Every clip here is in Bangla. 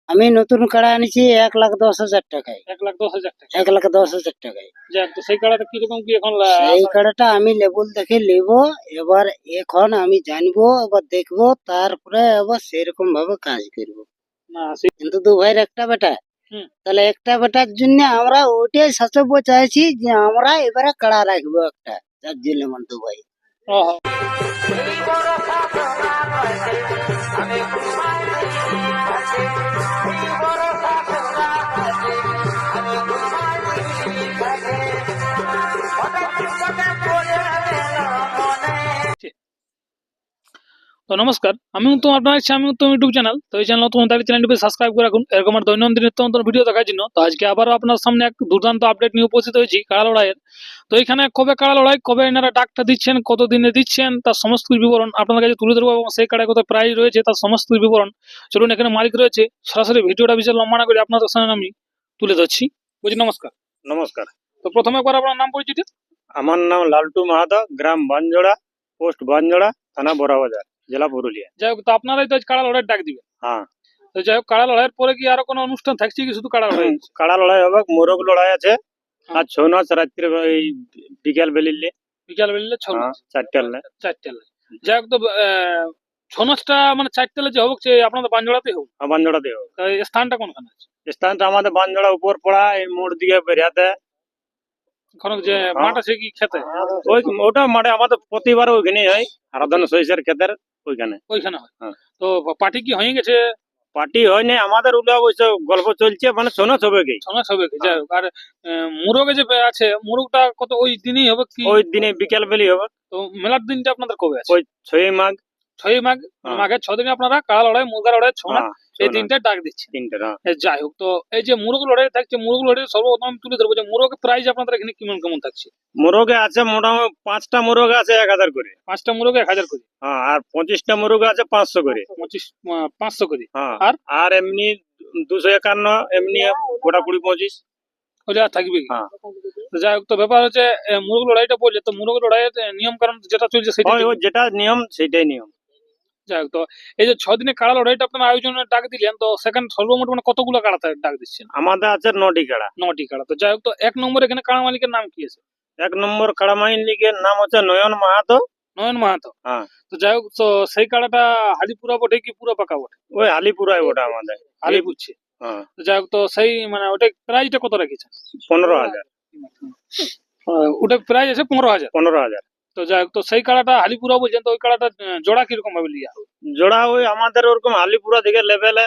আমি নতুন কাড়া আনিছি 1,10,000 টাকায়। 1,10,000 টাকা। 1,10,000 টাকায়। যাক, তো সেই কাড়াটা কিরকম কি এখন সেই কাড়াটা আমি লেবুল দেখে নেব। এবার এখন আমি জানবো, এবার দেখবো, তারপরে এবার সেরকম ভাবে কাজ করবো। না কিন্তু দু ভাইয়ের একটা বেটা, হুম। তাহলে একটা বেটার জন্য আমরা ওইটাই সাজাবো চাইছি যে আমরা এবারে কাড়া রাখবো একটা, যার জন্য আমার দু ভাই। ওহো। তো নমস্কার, আমি উত্তম, আপনার ইচ্ছে আমি উত্তম ইউটিউব চ্যানেল। তো এই চ্যানেল নতুন তাহলে চ্যানেলটি সাবস্ক্রাইব করে রাখুন এরকম আর দৈনন্দিন নিত্য নতুন ভিডিও দেখার জন্য। তো আজকে আবারও আপনার সামনে এক দুর্দান্ত আপডেট নিয়ে উপস্থিত হয়েছি কাড়া লড়াইয়ের। তো এখানে কবে কাড়া লড়াই, কবে এনারা ডাকটা দিচ্ছেন, কত দিনে দিচ্ছেন, তার সমস্ত বিবরণ আপনাদের কাছে তুলে ধরবো এবং সেই কাড়ায় কত প্রাইজ রয়েছে তার সমস্ত বিবরণ। চলুন, এখানে মালিক রয়েছে, সরাসরি ভিডিওটা বিশাল লম্বা না করে আপনাদের সামনে আমি তুলে ধরছি। বলছি নমস্কার। নমস্কার, তো প্রথমে একবার আপনার নাম পরিচিত। আমার নাম লালটু মাহাতো, গ্রাম বানজোড়া, পোস্ট বানজোড়া, থানা বড়াবাজার, জেলা পুরুলিয়া। যাই হোক, তো আপনারাই তো আজ কাড়া লড়াই ডাক দিবেন। হ্যাঁ, তো যাই হোক, কাড়া লড়াইয়ের পরে কি আরো কোনো অনুষ্ঠান থাকছে কি শুধু কাড়া লড়াই? কাড়া লড়াই হবে, মোরগ লড়াই আছে, আর ছৌ নাচ রাত্রে এই বিকেল বেলিলে। বিকাল বেলা ছৌ নাচ, চারটার লাই। চারটে লাই। যাই হোক, তো ছৌ নাচটা মানে চারটে লাই যে হোক, যে আপনাদের বাঞ্জোড়াতে হোক, বানজোড়াতে হবে। তো এই স্থানটা কোনখানে আছে? স্থানটা আমাদের বানজোড়া উপর পড়া, এই মোড় দিকে বেরিয়াতে। ওখানে যে মাঠ আছে কি খেতে? ওই ওটা মাঠে আমাদের প্রতিবার ওইখানে হয়, আরাধনা সহিসের ক্ষেতের ওইখানে। ওইখানে হয়। হ্যাঁ। তো পার্টি কি হয়ে গেছে? পার্টি হয়নি আমাদের, ওটা ওইসব গল্প চলছে, মানে ছৌ নাচ হবে কি। ছৌ নাচ হবে কি? যাই হোক, আর মুরগে যে আছে, মুরগটা কত ওই দিনই হবে কি? ওই দিনে বিকেল বেলি হবে। তো মেলার দিনটা আপনাদের কবে আছে? ওই 6ই মাঘ। 6ই মাঘ। হ্যাঁ। মাঘের 6 দিনে আপনারা কাড়া লড়াই, মুরগা লড়াই, ছৌ নাচ, এই ছৌ নাচ। দিনটা ডাক দিচ্ছে। তিনটে। যাই হোক, তো এই যে মুরগ লড়াই থাকছে, মুরগ লড়াই সর্বপ্রথম আমি তুলে ধরবো যে মুরগ প্রাইস আপনাদের এখানে কেমন কেমন থাকছে? মোরগে আছে মোটামুটি 5টা মোরগ আছে 1000 করে। 5টা মুরগ 1000 করে। হ্যাঁ, আর 25টা মোরগ আছে 500 করে। 500 করে। হ্যাঁ, আর আর এমনি 251, এমনি গোটা 20-25। ওটা থাকবে কি? হ্যাঁ, তো যাই হোক, তো ব্যাপার হচ্ছে মুরগ লড়াইটা বললে, তো মুরগ লড়াইয়ের নিয়ম কারণ যেটা চলছে সেটা ওই ওই যেটা নিয়ম সেটাই নিয়ম। যাই হোক, তো এই যে 6 দিনে কাড়া লড়াইটা আপনারা আয়োজনের ডাক দিলেন, তো সেখানে সর্বমোট মানে কতগুলো কাড়া ডাক দিচ্ছেন? আমাদের আছে 9টি কাড়া। 9টি কাড়া। তো যাই হোক, তো 1 নম্বর এখানে কাড়া মালিকের নাম কি আছে? 1 নম্বর কাড়া মালিকের নাম হচ্ছে নয়ন মাহাতো। নয়ন মাহাতো। হ্যাঁ, তো যাই হোক, তো সেই কাড়াটা হালিপুরা বটে কি পুরো পাকা বটে? ওই আলিপুরায় ওটা আমাদের। আলিপুরছে। হ্যাঁ, তো যাই হোক, তো সেই মানে ওটা প্রাইসটা কত রেখেছেন? 15,000। ওটা প্রাইস আছে 15,000। 15,000। তো যাই হোক, তো সেই কাড়াটা হালিপুরা বলছেন, তো ওই কাড়াটা জোড়া কিরকম ভাবে লিয়া হবে? জোড়া ওই আমাদের ওরকম আলিপুরা দিকে লেভেলে।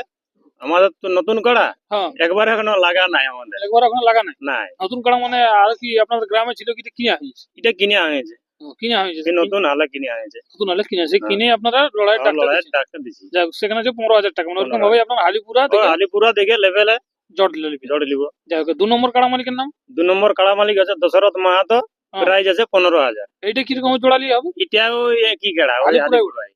আমাদের তো নতুন কাড়া, হ্যাঁ, একবার এখনো লাগা নাই আমাদের। একবার এখন লাগা নাই। নাই, নতুন কাড়া মানে আর কি আপনাদের গ্রামে ছিল কি কিনে হয়েছে? এটা কিনে আনেছে। কিনে হয়েছে। নতুন হালে কিনে আনেছে। নতুন হলে কিনেছে, হ্যাঁ। কিনে আপনারা লড়াইয়ের ডাক্তার লড়াইয়ের ডাক্তার দিছি। যাই হোক, সেখানে যে 15,000 টাকা মানে ওরকম 15,000 ভাবে আপনার হালিপুরা ওই আলিপুরা দিকে লেভেলে জট লিবি। জড় লিব। যাই হোক, 2 নম্বর কাড়া মালিকের নাম? 2 নম্বর কাড়া মালিক আছে দশরথ মাহাতো, হ্যাঁ। প্রাইস আছে 15,000। এইটা কিরকম জোড়া লিয়ে হবে? এটা ওই একই কাড়া, ওই আলিপুরায়। আলিপুরায়।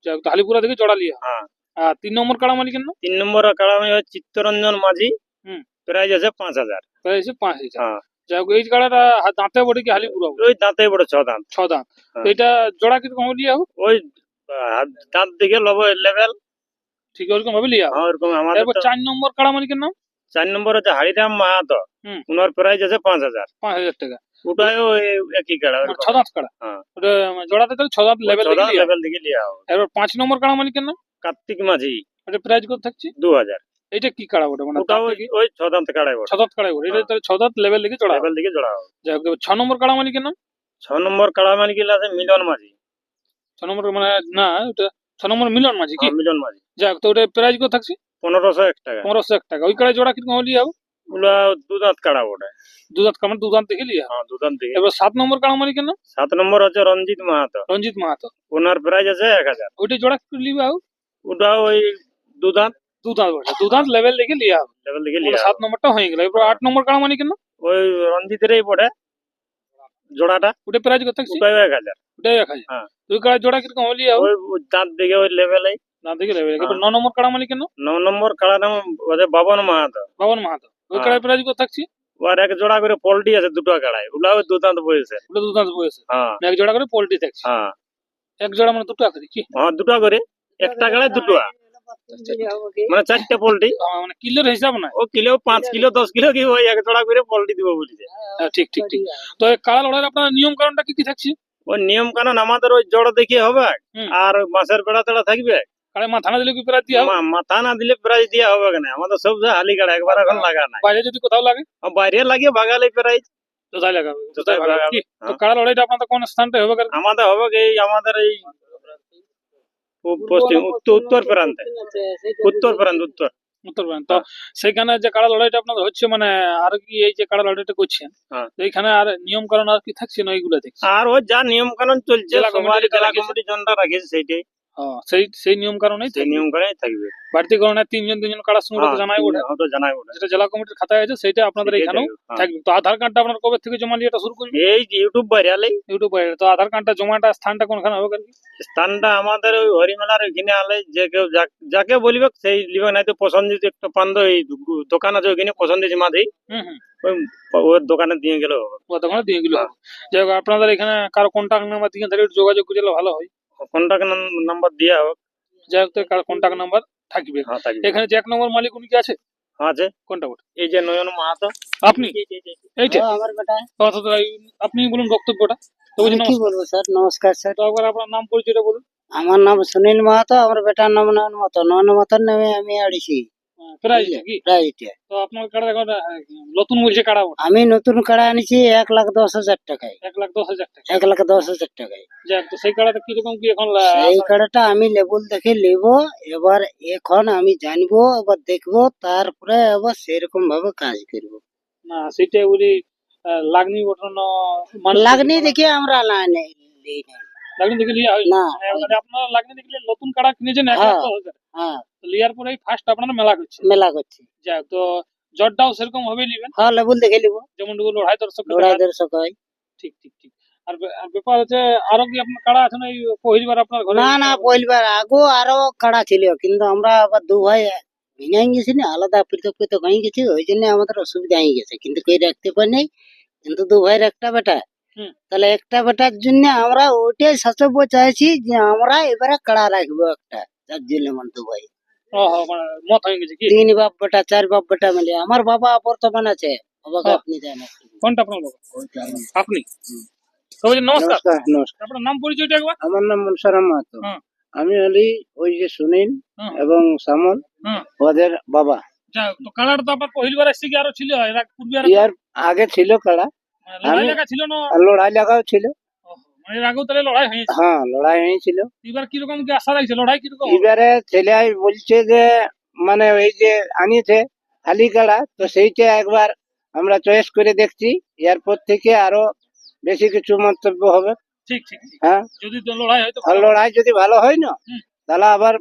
যাই হোক, তো হালিপুরা থেকে জোড়া লিয়ে হবে। হ্যাঁ। আর 3 নম্বর কাড়া মালিকের নাম? 3 নম্বর কাড়া মালিক হচ্ছে চিত্তরঞ্জন মাঝি। হুম। প্রাইস আছে 5,000। প্রাইস 5,000। হ্যাঁ, যাই হোক, এই কাড়াটা দাঁতে বটে কি হালিপুরা বটে? ওই দাঁতে বড় 6 দাঁত। 6 দাঁত। হ্যাঁ। তো এটা জোড়া কিরকম লিয়ে হবে? ওই দাঁত দিকে লেভেল। ঠিক ওরকম ভাবে লিয়ে হবে। হ্যাঁ, ওরকম আমাদের। এরপর 4 নম্বর কাড়া মালিকের নাম? 4 নম্বর হচ্ছে হরিরাম মাহাতো। হুম। ওনার প্রাইস আছে 5,000। 5,000 টাকা। ওটাই ওই একই কাড়া। 6 দাঁত কাড়া। হ্যাঁ, ওটা জোড়াতে তো 6 দাঁত লেভেল ছয় দাঁত লিয়ে হবে। লেভেল দিকে লিয়া হবে। এরপর 5 নম্বর কাড়া মালিকের নাম? কার্তিক মাঝি। ওটা প্রাইস কত থাকছে? 2,000। এইটা কি কাড়া বটে মানে? ওটা ওই 6 দাঁত কাড়াই বড়। 6 দাঁত কাড়া বটে। এটা তাহলে 6 দাঁত লেভেল দিকে জোড়া হবে। লেভেল দিকে জোড়া হবে। যাই হোক, 6 নম্বর কাড়া মালিকের নাম? 6 নম্বর কাড়া মালিক আছে মিলন মাঝি। 6 নম্বর মানে না, ওটা 6 নম্বর মিলন মাঝি কি? মিলন মাঝি। যাই হোক, তো ওটা প্রাইস কত থাকছে? 1501 টাকা। 1501 টাকা। ওই কাড়া জোড়া কিরকম লিয়ে হবে? ওগুলা 2 দাঁত কাড়া ওটা। 2 দাঁত কামড় 2 দাঁত দেখে লিয়ে হবে। হ্যাঁ, 2 দাঁত দিকে। এবার 7 নম্বর কাড়া মালিকের নাম? 7 নম্বর হচ্ছে রঞ্জিত মাহাতো। রঞ্জিত মাহাতো। ওনার প্রাইস আছে 1000। ওইটা জোড়া কি লিয়ে হবে? ওটা ওই 2 দাঁত 2 দাঁত বটে। 2 দাঁত লেভেল দেখে লিয়ে হবে। লেভেল দিকে মানে লিয়া 7 নম্বরটা হয়ে গেল। এবার 8 নম্বর কাড়া মালিকের নাম? ওই রঞ্জিতেরই পড়ে জোড়াটা। ওটা প্রাইস কত থাকছে? ওটাই 1000। ওটাই 1000। হ্যাঁ। ওই কাড়া জোড়া কিরকম লিয়ে হবে? ওই দাঁত দিকে ওই লেভেলে। না দেখে লেভেল। এবার 9 নম্বর কাড়া মালিকের নাম? 9 নম্বর কাড়া নাম হচ্ছে বাবন মাহাতো। বাবন মাহাতো। ওই হ্যাঁ। কাড়া প্রাইস কত থাকছে? ওর এক জোড়া করে পোল্ট্রি আছে, 2টা কাড়াই। ওগুলা ওই 2 দাঁত বয়েছে। ওটা 2 দাঁত বয়সে। হ্যাঁ, এক জোড়া করে পোল্ট্রি থাকছে। হ্যাঁ, এক জোড়া মানে 2 টাকা কি? হ্যাঁ, 2টা করে। একটা কাড়াই 2টা। মানে 4টে পোল্ট্রি, মানে কিলোর হিসাব না। ও কিলো 5 কিলো 10 কিলো কি ওই এক জোড়া করে পোল্ট্রি দিব বলেছে। ঠিক ঠিক ঠিক। তো এই কাড়া লড়াইয়ের আপনার নিয়ম কারণটা কি কি থাকছে? ওই নিয়ম কানুন আমাদের ওই জড় দেখিয়ে হবে, হুম। আর বাঁশের বেড়া তেড়া থাকবে। কাড়া মাথা না দিলে কি প্রায় দিয়ে হবে? মাথা না দিলে প্রাইজ দেওয়া হবে কেন, আমাদের সব হালি কাড়া একবার এখন লাগা নাই। বাইরে যদি কোথাও লাগে বাইরে লাগিয়ে বাগালে প্রাইজ কোথায় লাগাবে? কোথায় লাগাবে? কি? তো হ্যাঁ। কাড়া লড়াইটা আপনাদের কোন স্থানটা হবে? আমাদের হবে কি এই আমাদের এই পশ্চিম উত্তর প্রান্তে, উত্তর প্রান্ত উত্তর। উত্তর প্রান্ত। তো সেখানে যে কাড়া লড়াইটা আপনাদের হচ্ছে মানে আর কি এই যে কাড়া লড়াইটা করছেন, হ্যাঁ। তো এইখানে আর নিয়ম কারণ আর কি থাকছে না এইগুলো দেখছি? আর ওই যা নিয়ম কানুন চলছে জেলা সবার কমিটি জেলা রাখিয়েছে। কমিটি জনটা রাখেছে সেইটাই, সেই নিয়ম কারণেই সেই নিয়ম কানুনই থাকবে। বাড়তি কারণে তিনজন কাড়ার সঙ্গে তো জানাই ওঠে, তো জানাই ওঠে, যেটা জেলা কমিটির খাতায় আছে সেটা আপনাদের সেটাই এখানেও থাকবে, হ্যাঁ। থাকবে। তো আধার কার্ডটা আপনার কবে থেকে জমা নিয়েটা শুরু করবেন? এই যে ইউটিউব ভাইরালে ইউটিউবে। তো আধার কার্ডটা জমাটা স্থানটা কোনখানে হবে আর কি? স্থানটা আমাদের ওই হরিমেলার ওইখানে আলে, যে কেউ যাকে বলিবে সেই লিবে, নাই তো পছন্দিত একটা পান্দ এই দোকান আছে ওইখানে পছন্দিত মাঝেই হুম হুম। ওই দোকানে দিয়ে গেলে হবে। ও দোকানে দিয়ে গেলে হবে। যাই হোক, আপনাদের এখানে কারো কন্ট্যাক্ট নাম্বার দিয়ে তাহলে একটু যোগাযোগ করলে ভালো হয়। কন্টাক্ট নাম্বার দেওয়া হোক। যাই হোক, তো কারো কন্ট্যাক্ট নাম্বার থাকবে। হ্যাঁ থাকবে। এখানে যে 1 নম্বর মালিক উনি কি আছে? আছে কোনটা বটে? এই যে নয়ন মাহাতো। আপনি? এইটা? আমার বেটা। আপনি বলুন বক্তব্যটা। তো বলছি আমি কি বলবো স্যার, নমস্কার স্যার। তো একবার আপনার নাম পরিচয়টা বলুন। আমার নাম সুনীল মাহাতো, আমার বেটার নাম নয়ন মাহাতো। নয়ন মাহাতোর নামে আমি আড়িছি প্রাইজ কি? প্রাইজটা। তো আপনার কাড়া এখন নতুন বলছে কাড়া বটে। আমি নতুন কাড়া আনিছি 1,10,000 টাকায়। 1,10,000 টাকা। 1,10,000 টাকায়। যাক, তো সেই কাড়াটা কিরকম কি এখন সেই কাড়াটা আমি লেবুল দেখে নেব। এবার এখন আমি জানবো, এবার দেখবো, তারপরে এবার সেরকম ভাবে কাজ করবো। না সেটা বলি লাগনি বটানো লাগনি দেখে আমরা না নেই নেই নাই। লাগনি দেখে লিয়া হয় না। মানে আপনারা লাগনি দেখলে নতুন কাড়া কিনেছেন হ্যাঁ। 1,10,000 হ্যাঁ, লিয়ার পরেই ফার্স্ট আপনারা মেলা করছে। মেলা করছি। যাক, তো জটটাও সেরকম ভাবে নিবেন হ্যাঁ, লেবুল দেখে নিব। যেমন লড়াই দর্শক। লড়াই দর্শক হয়। ঠিক ঠিক ঠিক। আর আর ব্যাপার হচ্ছে আরো কি আপনার কাড়া আছে না এই পহিলবার আপনার ঘরে? না না, পরিবার আগো আরো কাড়া ছিল, কিন্তু আমরা আবার দু ভাই ভেঙে গেছি না, আলাদা পৃথক পৃথক হয়ে গেছি, ওই জন্য আমাদের অসুবিধা হয়ে গেছে, কিন্তু কেউ রাখতে পারিনি। কিন্তু দু ভাইয়ের একটা বেটা, হুম। তাহলে একটা বেটার জন্য আমরা ওইটাই শাসব চাইছি যে আমরা এবারে কাড়া রাখবো একটা, যার জন্য আমার দু ভাই মানে মত হয়ে গেছে কি? 3 বাপ বেটা 4 বাপ বেটা মিলে। আমার বাবা বর্তমান আছে, বাবাকে হ্যাঁ। আপনি জানেন। কোনটা আপনার বাবা? আপনি? তো বলছি নমস্কার, নমস্কার নমস্কার। আপনার নাম পরিচয়টা একবার। আমার নাম মনসারাম মাহাতো। হ্যাঁ। আমি হলি ওই যে সুনীল হ্যাঁ। এবং সামল হ্যাঁ। ওদের বাবা। যাক, তো কাড়াটা তো আপনার পহিলবার আসছে কি আরো ছিল এর পূর্বে? আর ইয়ার আগে ছিল কাড়া, লড়াই লাগা ছিল না? আর লড়াই লাগাও ছিল। মানে এর আগেও তাহলে লড়াই হয়েছে। হ্যাঁ, লড়াই হয়েছিল। এবার কিরকম কি আশা রাখছে, লড়াই কিরকম হবে? এবারে ছেলে বলছে যে মানে ওই যে আনিয়েছে হালি কাড়া, তো সেইটা একবার আমরা চয়েস করে দেখছি, এরপর থেকে আরো বেশি কিছু মন্তব্য হবে। ঠিক ঠিক ঠিক। হ্যাঁ, যদি তো লড়াই হয় তো আর লড়াই যদি ভালো হয় না, হুম। তাহলে আবার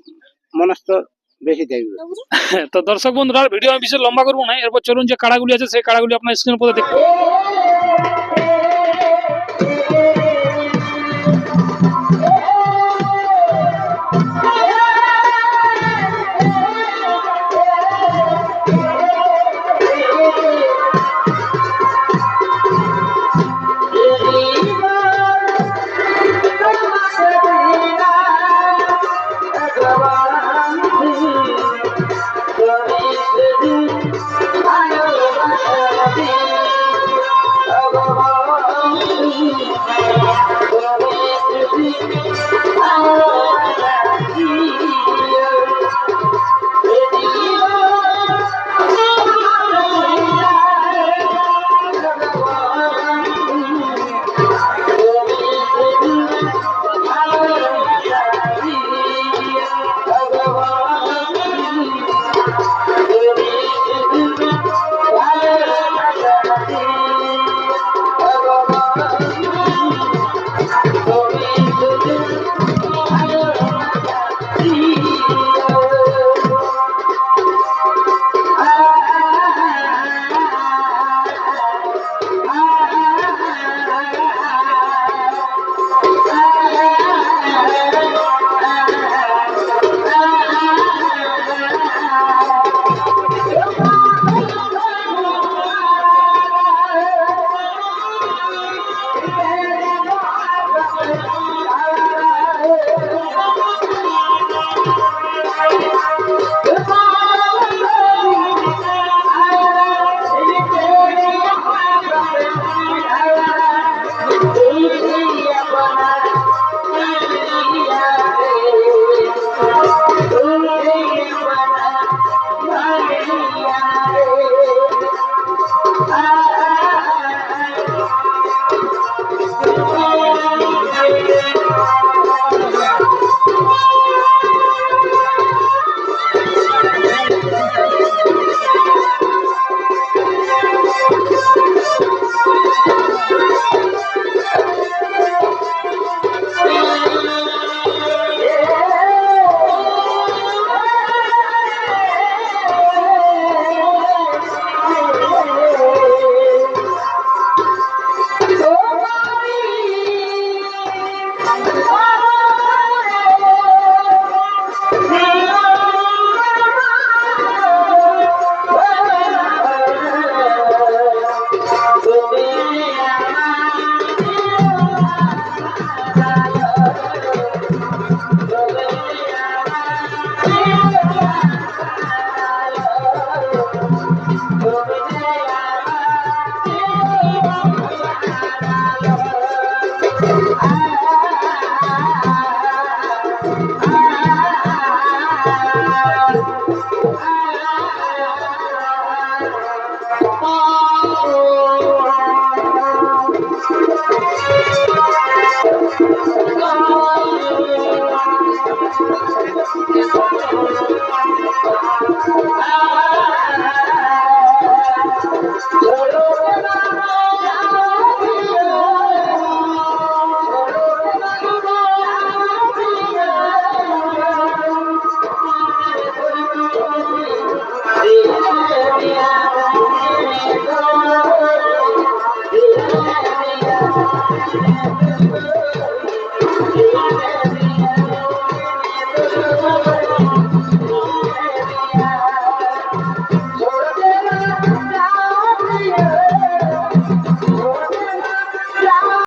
মনস্থ বেশি দেখবে। তো দর্শক বন্ধুরা, ভিডিও আমি বেশি লম্বা করবো না, এরপর চলুন যে কাড়াগুলি আছে সেই কাড়াগুলি আপনার স্ক্রিনের উপরে দেখুন।